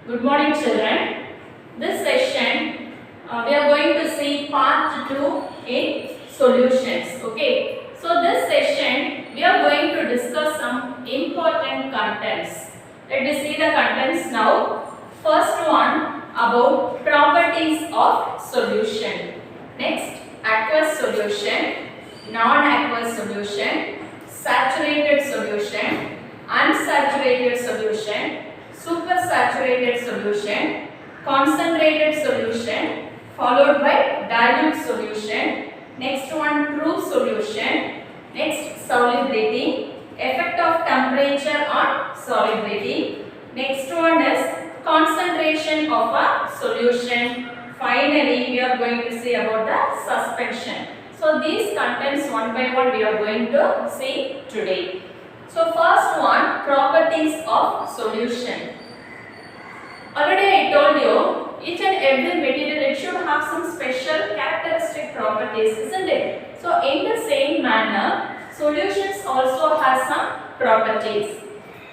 Good morning, children. This session we are going to see part 2 in solutions. Okay. So this session we are going to discuss some important contents. Let me see the contents now. First one about properties of solution. Next, aqueous solution, non-aqueous solution, saturated solution, unsaturated solution, supersaturated solution, concentrated solution, followed by dilute solution. Next one, true solution. Next, solubility, effect of temperature on solubility. Next one is concentration of a solution. Finally, we are going to see about the suspension. So these contents one by one we are going to see today. So first one, properties of solution. Already I told you, each and every material it should have some special characteristic properties, isn't it? So in the same manner, solutions also have some properties.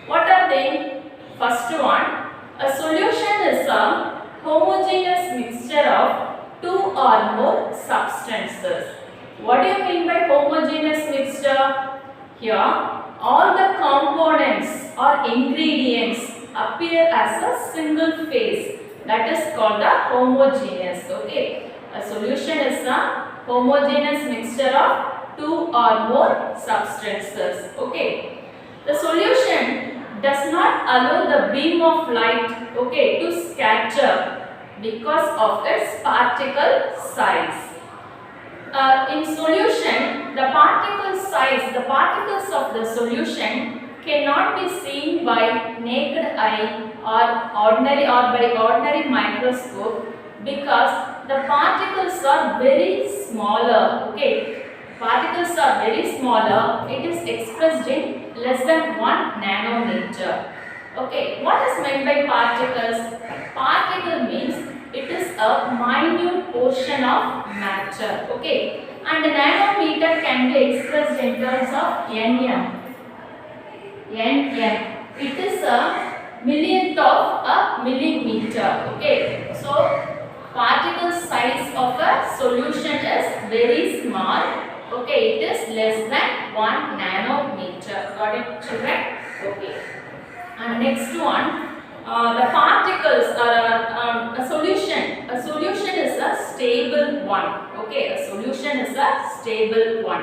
What are they? First one, a solution is a homogeneous mixture of two or more substances. What do you mean by homogeneous mixture? Here, all the components or ingredients appear as a single phase. That is called a homogeneous. Okay. A solution is a homogeneous mixture of two or more substances. Okay. The solution does not allow the beam of light, okay, to scatter because of its particle size. In solution, the particle size, the particles of the solution cannot be seen by naked eye or by ordinary microscope because the particles are very smaller. Okay, particles are very smaller. It is expressed in less than 1 nanometer. Okay, what is meant by particles? Particle means it is a minute portion of matter. Okay, and nanometer can be expressed in terms of nm. nm. It is a millionth of a millimeter. Okay, so particle size of a solution is very small. Okay, it is less than 1 nanometer. Got it, children? Okay. And next one, the particles are a solution. A solution is a stable one. Okay, a solution is a stable one.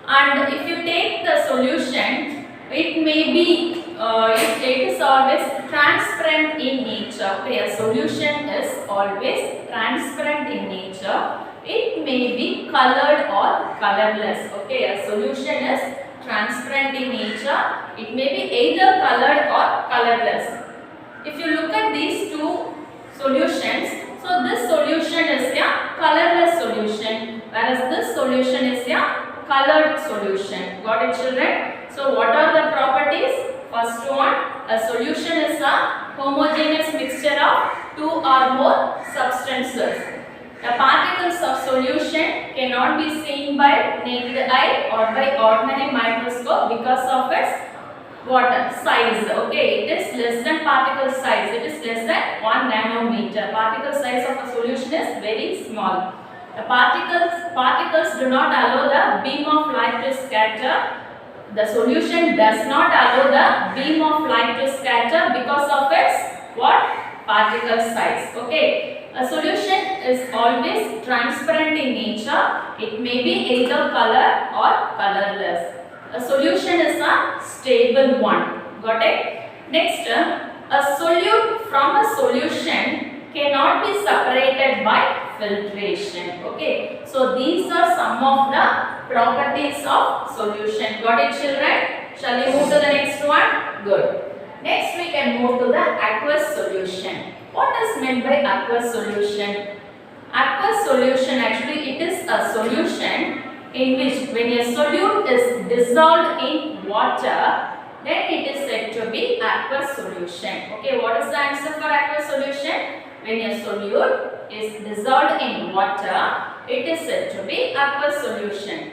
And if you take the solution, it may be, it is always transparent in nature. Okay, a solution is always transparent in nature. It may be colored or colorless. Okay, a solution is transparent in nature. It may be either colored or colorless. If you look at these two solutions, so this solution is a colorless solution, whereas this solution is a colored solution. Got it, children? So what are the properties? First one, a solution is a homogeneous mixture of two or more substances. The particles of solution cannot be seen by naked eye or by ordinary microscope because of its size. Okay, it is less than particle size. It is less than 1 nanometer. Particle size of a solution is very small. The particles do not allow the beam of light to scatter. The solution does not allow the beam of light to scatter because of its particle size. Okay. A solution is always transparent in nature. It may be either color or colorless. A solution is a stable one. Got it? Next, a solute from a solution cannot be separated by filtration. Okay. So these are some of the properties of solution. Got it, children? Shall we move to the next one? Good. Next we can move to the aqueous solution. What is meant by aqueous solution? Aqueous solution, actually it is a solution in which when a solute is dissolved in water, then it is said to be aqueous solution. Okay, what is the answer for aqueous solution? When a solute is dissolved in water, it is said to be aqueous solution.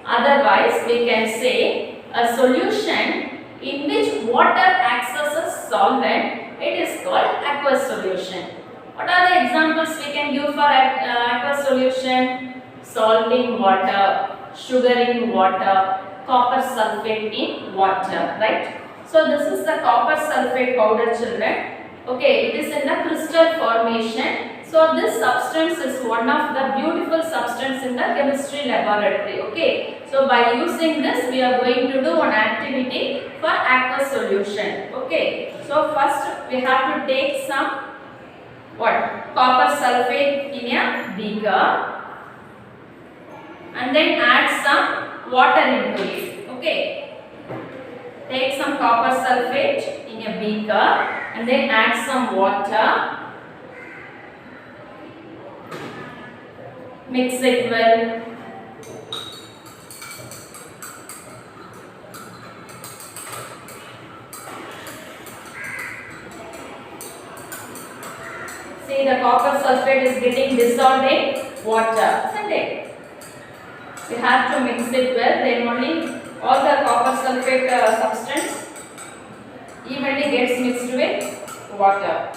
Otherwise, we can say a solution in which water acts as a solvent, it is called aqueous aqueous solution. What are the examples we can give for aqueous solution? Salting water, sugar in water, copper sulfate in water, right? So this is the copper sulfate powder, children. Okay, it is in the crystal formation. So this substance is one of the beautiful substance in the chemistry laboratory. Okay, so by using this we are going to do one activity for aqueous solution. Okay, so first we have to take some copper sulfate in a beaker and then add some water into it. Okay, take some copper sulfate in a beaker and then add some water. Mix it well. See, the copper sulfate is getting dissolved in water, isn't it? We have to mix it well, then only all the copper sulfate substance evenly gets mixed with water.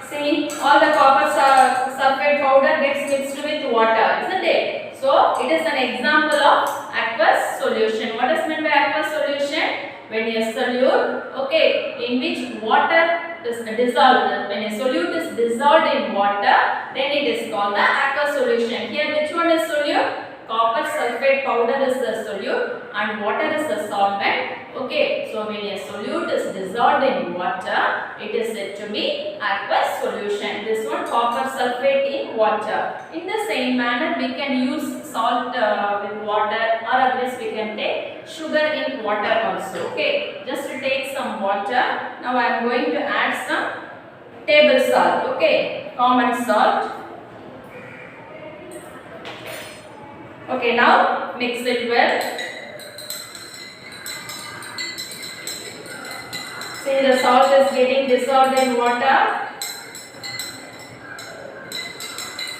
See, all the copper sulfate powder gets mixed with water, isn't it? So, it is an example of aqueous solution. What is meant by aqueous solution? When a solute, okay, in which water is dissolved, when a solute is dissolved in water, then it is called the aqueous solution. Here, which one is solute? Copper sulfate powder is the solute and water is the solvent. Okay, so when a solute is dissolved in water, it is said to be aqueous solution. This one copper sulfate in water. In the same manner, we can use salt with water, or otherwise we can take sugar in water also. Okay, just to take some water. Now I am going to add some table salt. Okay, common salt. Okay, now mix it well. See, the salt is getting dissolved in water.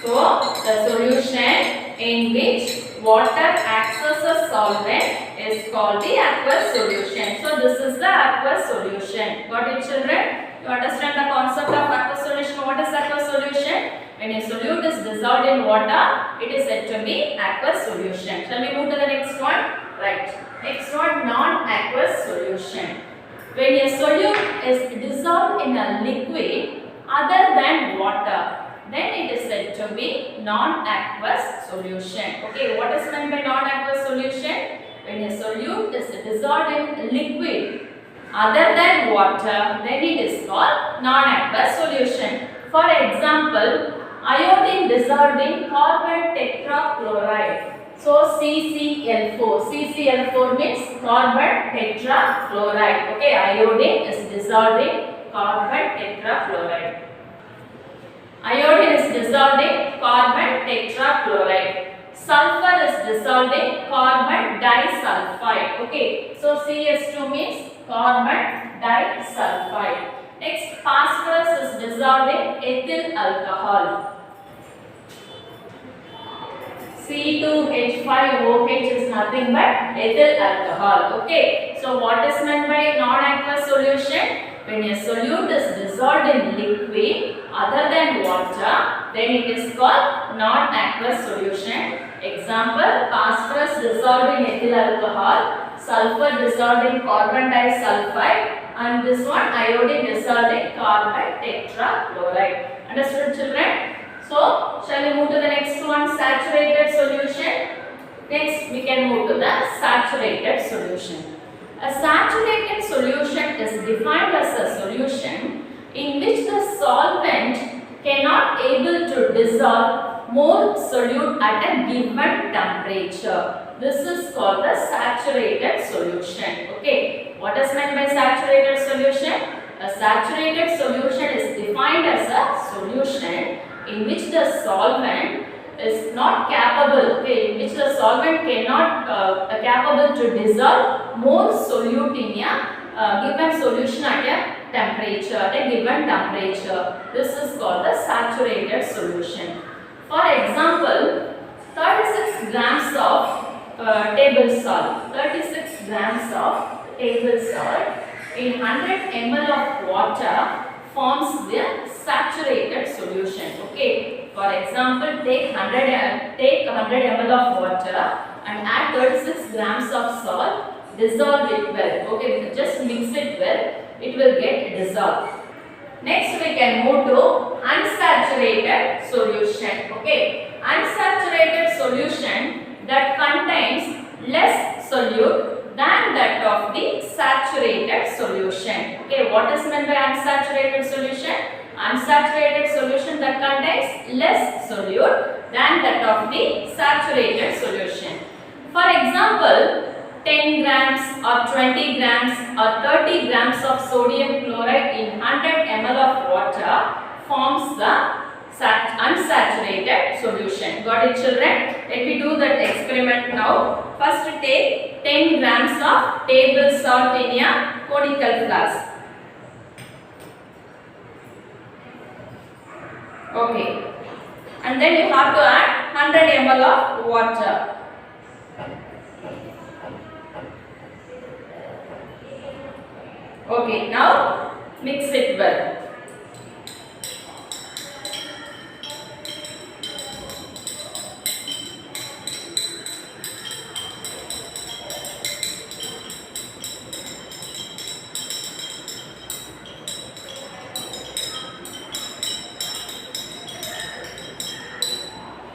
So, the solution in which water acts as a solvent is called the aqueous solution. So, this is the aqueous solution. Got it, children? You understand the concept of aqueous solution? What is aqueous solution? When a solute is dissolved in water, it is said to be aqueous solution. Shall we move to the next one? Right. Next one, non-aqueous solution. When a solute is dissolved in a liquid other than water, then it is said to be non-aqueous solution. Okay, what is meant by non-aqueous solution? When a solute is dissolved in liquid other than water, then it is called non-aqueous solution. For example, iodine dissolved in carbon tetrachloride. So CCl4. CCl4 means carbon tetrachloride. Okay, iodine is dissolved in carbon tetrachloride. Iodine is dissolved in carbon tetrachloride. Sulfur is dissolved in carbon disulfide. Okay, so CS2 means carbon disulfide. Next, phosphorus is dissolved in ethyl alcohol. C2H5OH is nothing but ethyl alcohol. Okay, so what is meant by non-aqueous solution? When a solute is dissolved in liquid other than water, then it is called non-aqueous solution. Example, phosphorus dissolved in ethyl alcohol, sulfur dissolved in carbon disulfide, and this one iodine dissolved in carbon tetrachloride. Understood, children? So, shall we move to the next one, saturated solution? Next, we can move to the saturated solution. A saturated solution is defined as a solution in which the solvent cannot able to dissolve more solute at a given temperature. This is called the saturated solution. Okay, what is meant by saturated solution? A saturated solution is defined as a solution in which the solvent is not capable, okay, in which the solvent cannot capable to dissolve more solute in a given solution at a temperature, at a given temperature. This is called the saturated solution. For example, 36 grams of table salt. 36 grams of table salt in 100 ml of water forms the saturated solution. Okay. For example, take 100 ml of water and add 36 grams of salt. Dissolve it well. Okay, just mix it well. It will get dissolved. Next, we can move to unsaturated solution. Okay, unsaturated solution that contains less solute than that of the saturated solution. Okay, what is meant by unsaturated solution? Unsaturated solution that contains less solute than that of the saturated solution. For example, 10 grams or 20 grams or 30 grams of sodium chloride in 100 ml of water forms the unsaturated solution. Got it, children? Let me do that experiment now. First, take 10 grams of table salt in a conical flask. Okay, and then you have to add 100 ml of water. Okay, now mix it well.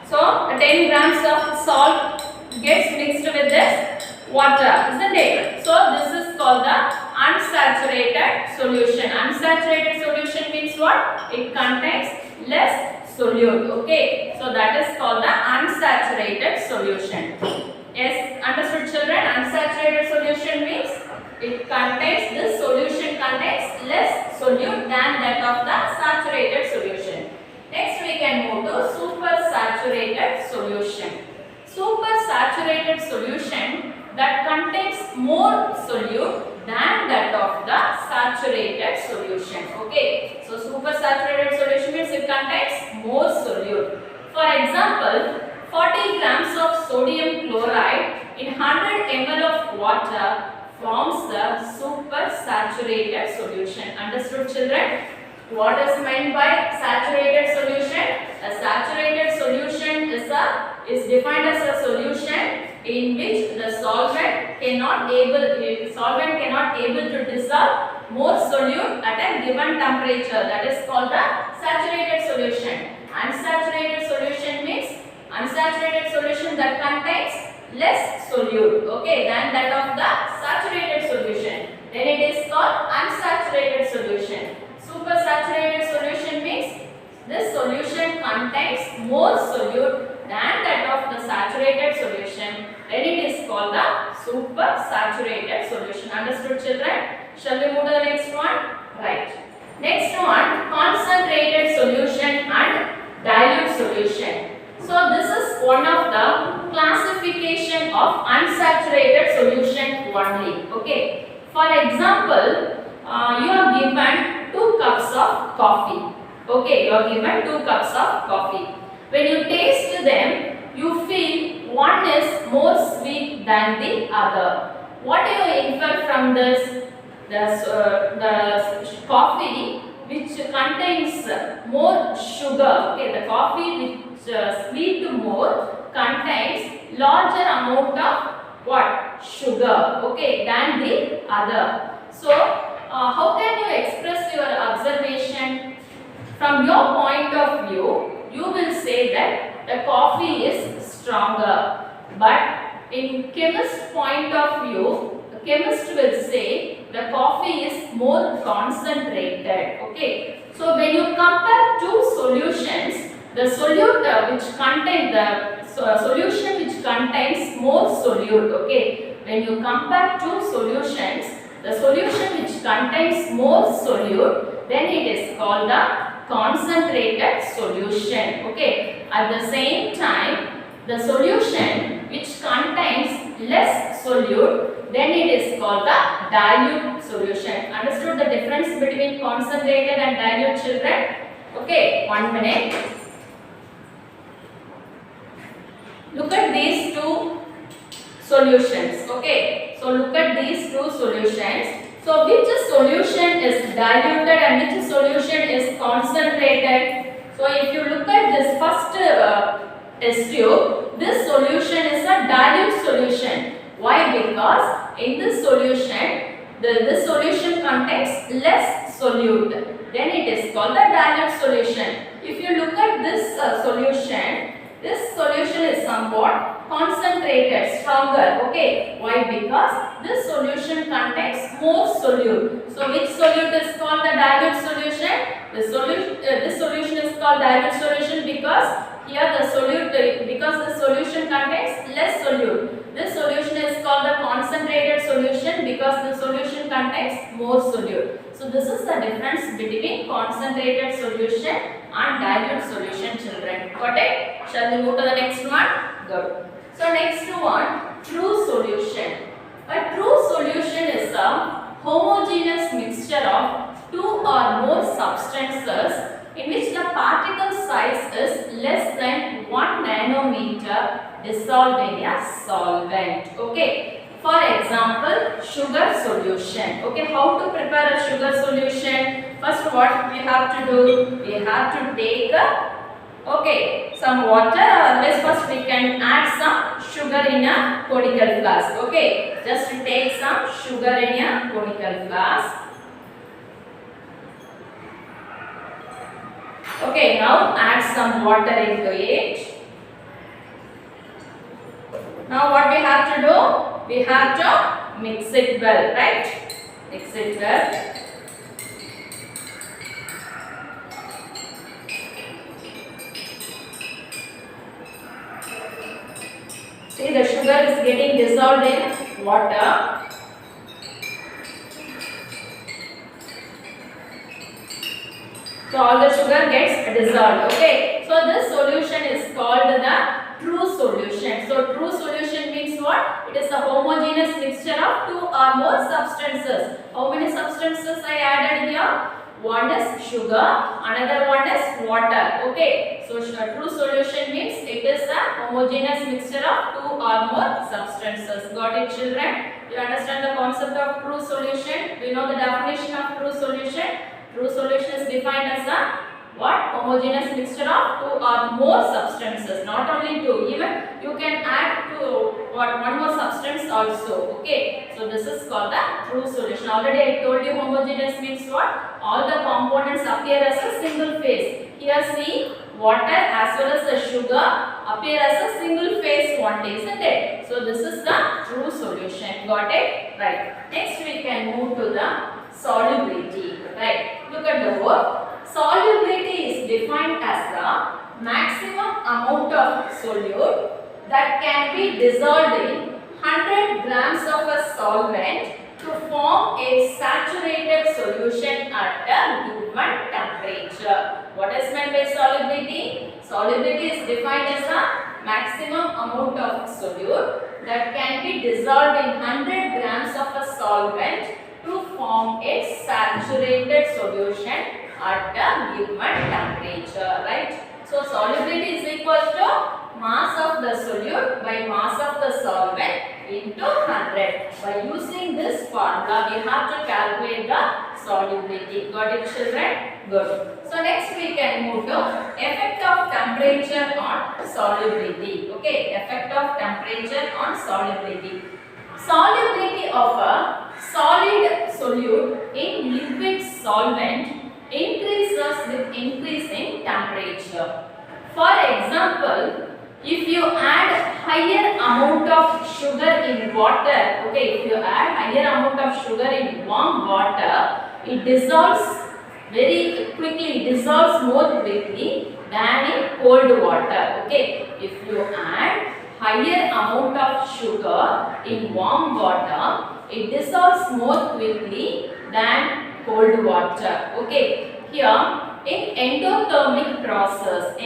So, 10 grams of salt gets mixed with this water, isn't it? So, this is called the unsaturated solution. Unsaturated solution means what? It contains less solute. Okay, so that is called the unsaturated solution. Yes, understood, children? Unsaturated solution means it contains, this solution contains less solute than that of the saturated solution. Next, we can move to supersaturated solution. Supersaturated solution that contains more solute than that of the saturated solution. Okay, so supersaturated solution means it contains more solute. For example, 40 grams of sodium chloride in 100 ml of water forms the supersaturated solution. Understood, children? What is meant by saturated solution? A saturated solution is defined as a solution in which the solvent cannot able to dissolve more solute at a given temperature. That is called the saturated solution. Unsaturated solution means unsaturated solution that contains less solute, okay, than that of the saturated solution. Then it is called unsaturated solution. Supersaturated solution means this solution contains more solute than that of the saturated solution. Then it is called the supersaturated solution. Understood, children? Shall we move to the next one? Right. Next one, concentrated solution and dilute solution. So this is one of the classification of unsaturated solution only. Okay. For example, you are given 2 cups of coffee. Okay, you are given 2 cups of coffee. When you taste them, you feel one is more sweet than the other. What do you infer from this? The coffee which contains more sugar. Okay, the coffee which sweet more contains larger amount of what? Sugar. Okay, than the other. So, how can you express your observation? From your point of view, you will say that the coffee is stronger. But in chemist point of view, the chemist will say the coffee is more concentrated. Okay. So when you compare two solutions, the solute which contains solution which contains more solute. Okay. When you compare two solutions, the solution which contains more solute, then it is called the concentrated solution. Okay. At the same time, the solution which contains less solute, then it is called the dilute solution. Understood the difference between concentrated and dilute, children? Okay, 1 minute. Look at these two solutions. Okay, so look at at these two solutions. So which solution is diluted and which solution is concentrated? So if you look at this first test tube, this solution is a dilute solution. Why? Because in this solution, this solution contains less solute. Then it is called the dilute solution. If you look at this this solution is somewhat concentrated, stronger. Okay. Why? Because this solution contains more solute. So which solute is called the dilute solution? This solution is called dilute solution because here the solute, because the solution contains less solute. This solution is called the concentrated solution because the solution contains more solute. So this is the difference between concentrated solution and dilute solution, children. Got it? Shall we move to the next one? Good. So next one, true solution. A true solution is a homogeneous mixture of two or more substances in which the particle size is less than 1 nanometer dissolved in a solvent. Okay. For example, sugar solution. Okay, how to prepare a sugar solution? First, what we have to do? We have to take some water, or else first we can add some sugar in a conical flask. Okay, just take some sugar in a conical flask. Okay, now add some water into it. Now what we have to do? We have to mix it well, right? Mix it well. See, the sugar is getting dissolved in water. So all the sugar gets dissolved. Okay. So this solution is called the true solution. So true solution means what? It is a homogeneous mixture of two or more substances. How many substances I added here? One is sugar, another one is water. Okay. So true solution means it is a homogeneous mixture of two or more substances. Got it, children? You understand the concept of true solution? Do you know the definition of true solution? True solution is defined as a what? Homogeneous mixture of two or more substances. Not only two, even you can add to one more substance also. Okay. So this is called the true solution. Already I told you homogeneous means what? All the components appear as a single phase. Here see, water as well as the sugar appear as a single phase only, isn't it? So this is the true solution. Got it? Right. Next we can move to the solubility. Right. Look at the word. Solubility is defined as the maximum amount of solute that can be dissolved in 100 grams of a solvent to form a saturated solution at a given temperature. What is meant by solubility? Solubility is defined as a maximum amount of solute that can be dissolved in 100 grams of a solvent to form a saturated solution at a given temperature, right? So solubility is equal to mass of the solute by mass of the solvent into 100. By using this formula, we have to calculate the solubility. Got it, children? Good. So next we can move to effect of temperature on solubility. Okay, effect of temperature on solubility. Solubility of a solid solute in liquid solvent increases with increasing temperature. For example, if you add higher amount of sugar in water, okay, if you add higher amount of sugar in warm water, it dissolves very quickly, dissolves more quickly than in cold water. Okay, if you add higher amount of sugar in warm water, it dissolves more quickly than cold water. Okay, here in endothermic process,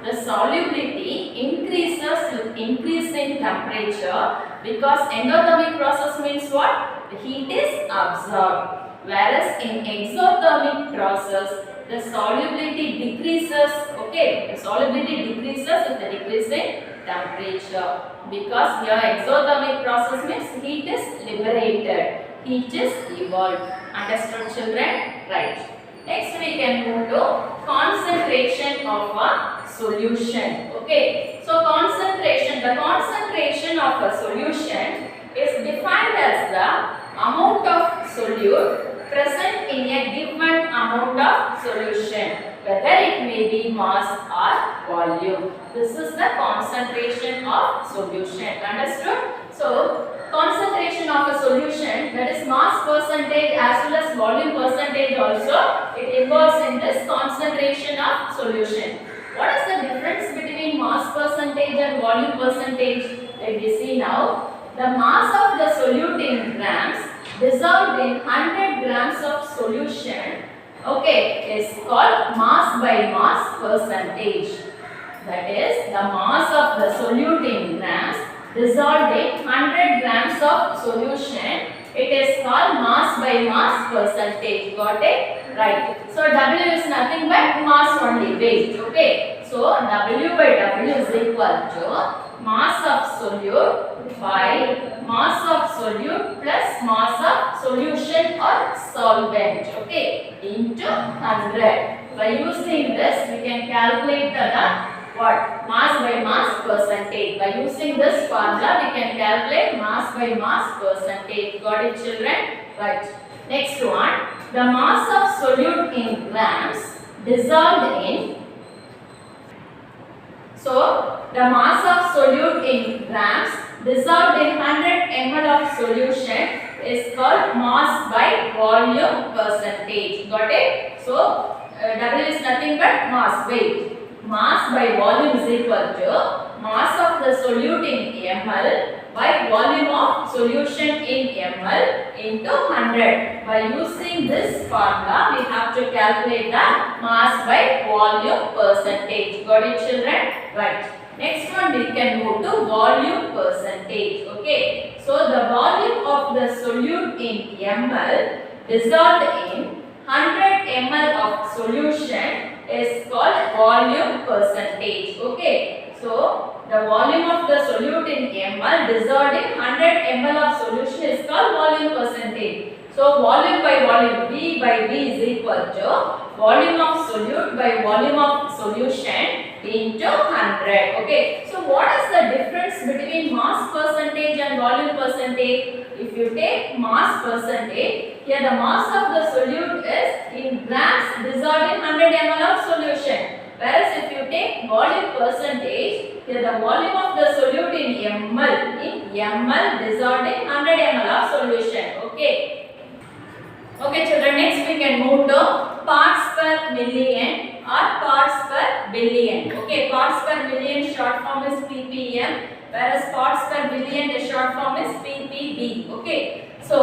the solubility increases with increasing temperature because endothermic process means what? The heat is absorbed. Whereas in exothermic process, the solubility decreases. Okay, the solubility decreases with the decreasing temperature. Because here exothermic process means heat is liberated, heat is evolved. Understood children? Right. Next we can move to concentration of a solution. Okay. So the concentration of a solution is defined as the amount of solute present in a given amount of solution, whether it may be mass or volume. This is the concentration of solution. Understood? So, concentration of a solution, that is mass percentage as well as volume percentage also, it involves in this concentration of solution. What is the difference between mass percentage and volume percentage? Let me see now. The mass of the solute in grams dissolved in 100 grams of solution, okay, is called mass by mass percentage. That is, the mass of the solute in grams dissolved in 100 grams of solution, it is called mass by mass percentage. Got it? Right. So W is nothing but mass only, weight. Okay. So W by W is equal to mass of solute by mass of solute plus mass of solution or solvent, okay, into 100. By using this, we can calculate the what? Mass by mass percentage. By using this formula, we can calculate mass by mass percentage. Got it, children? Right. Next one, the mass of solute in grams dissolved in. So, the mass of solute in grams dissolved in 100 ml of solution is called mass by volume percentage. Got it? So, W is nothing but mass, weight. Mass by volume is equal to mass of the solute in ml by volume of solution in ml into 100. By using this formula, we have to calculate the mass by volume percentage. Got it, children? Right. Next one, we can move to volume percentage. Okay. So, the volume of the solute in ml dissolved in 100 ml of solution is called volume percentage. Okay. So, the volume of the solute in ml dissolved in 100 ml of solution is called volume percentage. So, volume by volume, V by V is equal to volume of solute by volume of solution into 100. Okay. So, what is the difference between mass percentage and volume percentage? If you take mass percentage, here the mass of the solute is in grams dissolved in 100 ml of solution. Whereas if you take volume percentage, here the volume of the solute in ml dissolved in 100 ml of solution. Okay. Okay, children, next we can move to parts per million or parts per billion. Okay, parts per million short form is ppm, whereas parts per billion the short form is ppb. Okay, so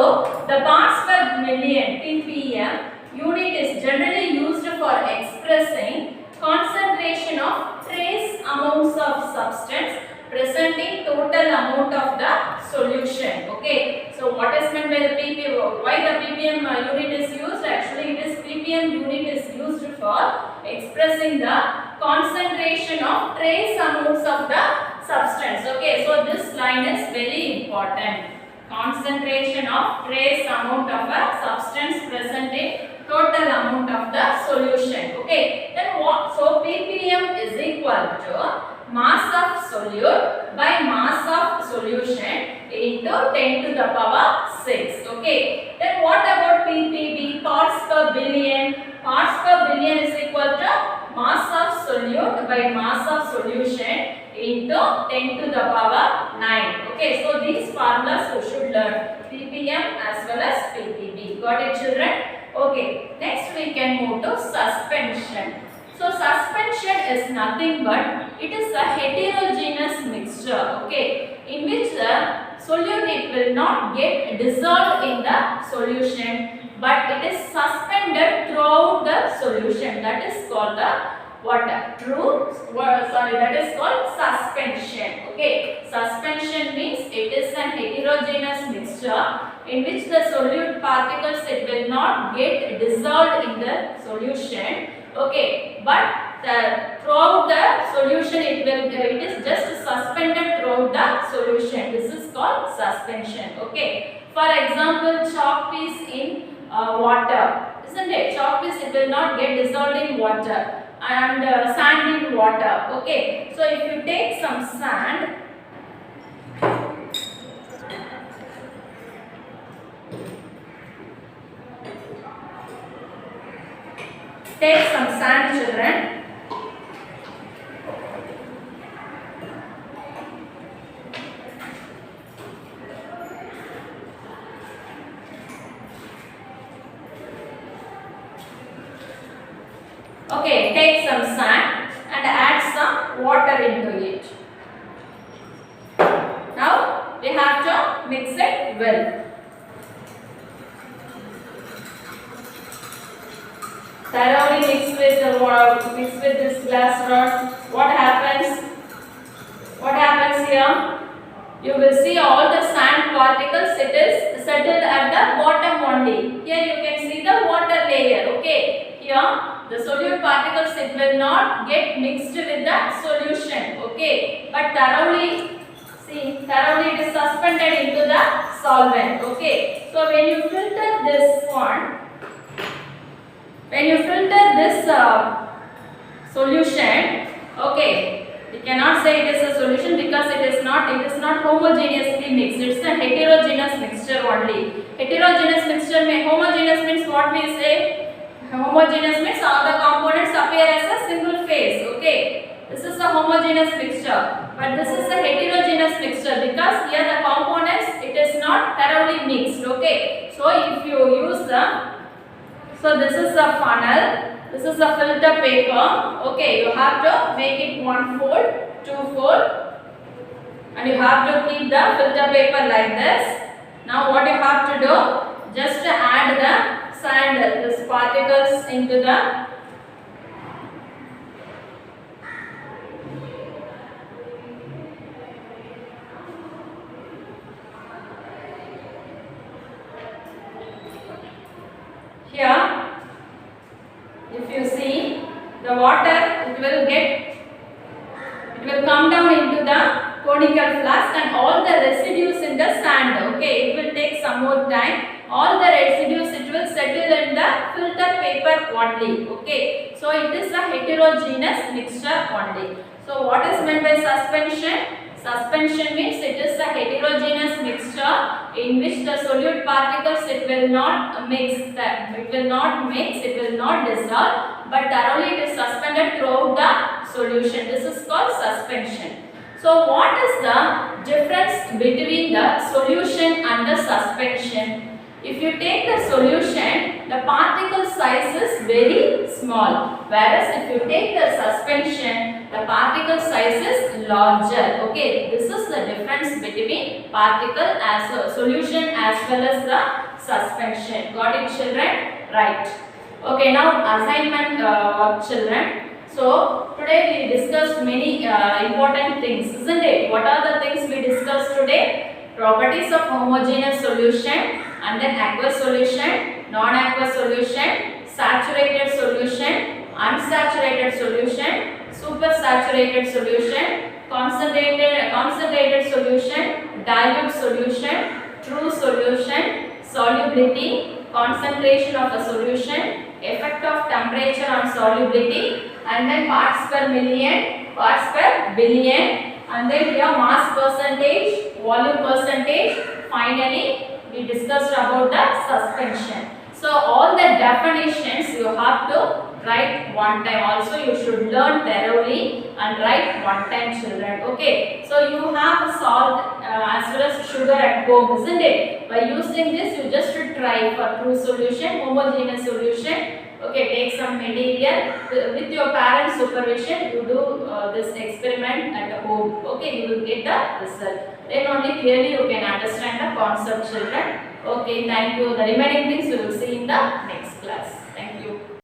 the parts per million ppm unit is generally used for expressing concentration of trace amounts of substance present in total amount of the solution. Okay, so what is meant by the ppm? Why the ppm unit is used? Actually, this ppm unit is used for expressing the concentration of trace amounts of the substance. Okay, so this line is very important. Concentration of trace amount of a substance present in total amount of the solution. Okay, then what? So ppm is equal to mass of solute by mass of solution into 10 to the power 6. Okay, then what about ppb? Parts per billion. Parts per billion is equal to mass of solute by mass of solution into 10 to the power 9. Okay, so these formulas you should learn, ppm as well as ppb. Got it, children? Okay, next we can move to suspension. So suspension is nothing but it is a heterogeneous mixture, okay, in which the solute it will not get dissolved in the solution, but it is suspended throughout the solution. That is called the that is called suspension. Okay, suspension means it is an heterogeneous mixture in which the solute particles it will not get dissolved in the solution. Okay, but throughout the solution it is just suspended throughout the solution. This is called suspension. Okay. For example, chalk piece in water, isn't it? Chalk piece, it will not get dissolved in water, and sand in water. Okay. So if you take some sand, children. Okay, take some sand and add some water into it. Now we have to mix it well. Thoroughly mix with the water, mix with this glass rod. What happens? What happens here? You will see all the sand particles, it is settled at the bottom only. Here you can see the water layer. Okay. Here the solute particles, it will not get mixed with the solution. Okay. But thoroughly, see, thoroughly it is suspended into the solvent. Okay. So when you filter this one, when you filter this solution, okay, you cannot say it is a solution because it is not homogeneously mixed. It is a heterogeneous mixture only. Heterogeneous mixture, homogeneous means what we say? Homogeneous means all the components appear as a single phase. Okay, this is a homogeneous mixture, but this is a heterogeneous mixture because here the components, it is not thoroughly mixed. Okay, so if you use so this is a funnel, this is a filter paper. Okay, you have to make it 1 fold, 2 fold, and you have to keep the filter paper like this. Now what you have to do, just add the sand, these particles into the here. If you see the water, it will come down into the conical flask and all the residues in the sand. Okay, it will take some more time. All the residues, it will settle in the filter paper only. Okay, so it is a heterogeneous mixture only. So what is meant by suspension? Suspension means it is a heterogeneous mixture in which the solute particles, it will not mix, it will not dissolve, but thoroughly it is suspended throughout the solution. This is called suspension. So what is the difference between the solution and the suspension? If you take the solution, the particle size is very small, whereas if you take the suspension, the particle size is larger. Okay, this is the difference between particle as a solution as well as the suspension. Got it, children? Right. Okay, now assignment children. So today we discussed many important things, isn't it? What are the things we discussed today? Properties of homogeneous solution, and then aqueous solution, non-aqueous solution, saturated solution, unsaturated solution, supersaturated solution, concentrated solution, dilute solution, true solution, solubility, concentration of a solution, effect of temperature on solubility, and then parts per million, parts per billion, and then here mass percentage, volume percentage. Finally, we discussed about the suspension. So all the definitions you have to write one time. Also you should learn thoroughly and write one time, children. Okay. So you have salt as well as sugar at home, isn't it? By using this, you just should try for true solution, homogeneous solution. Okay, take some material with your parents' supervision. You do this experiment at home. Okay, you will get the result. Then only clearly you can understand the concept, children. Okay, thank you. The remaining things we will see in the next.